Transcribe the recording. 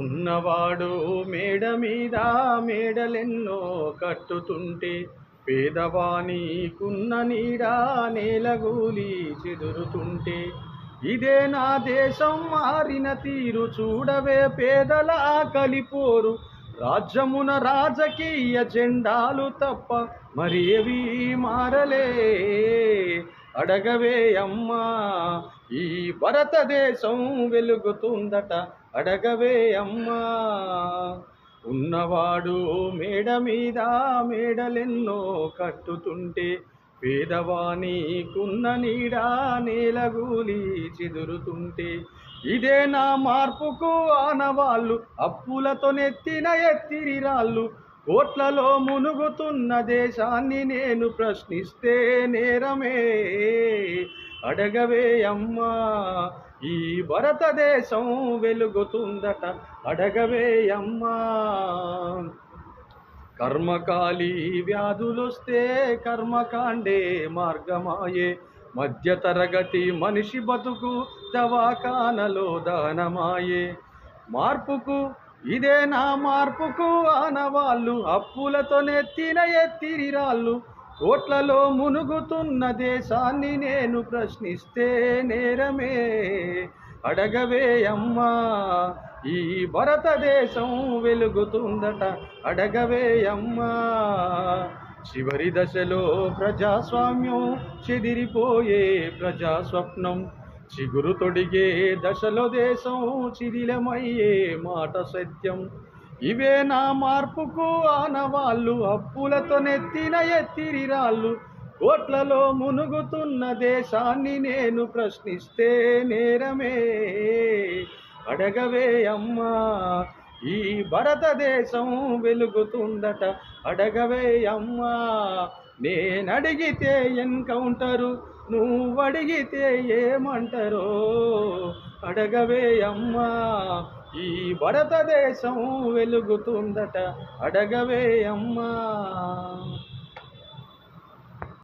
ఉన్నవాడు మేడ మీద మేడలెన్నో కట్టుతుంటే పేదవానికున్న నీడ నేలగూలి చెదురుతుంటే ఇదే నా దేశం మారిన తీరు చూడవే పేదల కలిపోరు రాజ్యమున రాజకీయ జెండాలు తప్ప మరి ఏవి మారలే అడగవే అమ్మా ఈ భారతదేశం వెలుగుతుందట అడగవే అమ్మా ఉన్నవాడు మేడ మీద మేడలెన్నో కట్టుతుంటే పేదవానికున్న నీడ నేలగూలి చెదురుతుంటే ఇదే నా మార్పుకు ఆనవాళ్ళు అప్పులతో నెత్తిన ఎత్తిరి రాళ్ళు కోట్లలో మునుగుతున్న దేశాన్ని నేను ప్రశ్నిస్తే నేరమే అడగవే అమ్మా ఈ భారతదేశం వెలుగుతుందట అడగవే అమ్మా కర్మకాలి వ్యాధులొస్తే కర్మకాండే మార్గమాయే మధ్యతరగతి మనిషి బతుకు దవాఖానలో దానమాయే మార్పుకు ఇదే నా మార్పుకు ఆనవాళ్ళు అప్పులతో నెత్తిన ఎత్తిరి రాళ్ళు కోట్లలో మునుగుతున్న దేశాన్ని నేను ప్రశ్నిస్తే నేరమే అడగవే అమ్మా ఈ భారతదేశం వెలుగుతుందట అడగవే అమ్మా చివరి దశలో ప్రజాస్వామ్యం చెదిరిపోయే ప్రజాస్వప్నం చిగురు తొడిగే దశలో దేశం చిదిలమయ్యే మాట సత్యం ఇవే నా మార్పుకు ఆనవాళ్ళు అప్పులతో నెత్తిన ఎత్తిరి రాళ్ళు కోట్లలో మునుగుతున్న దేశాన్ని నేను ప్రశ్నిస్తే నేరమే అడగవే అమ్మా ఈ భారతదేశం వెలుగుతుందట అడగవే అమ్మా నేనడిగితే ఎన్కౌంటరు నువ్వడిగితే ఏమంటారో అడగవే అమ్మా ఈ భారతదేశం వెలుగుతుందట అడగవే అమ్మా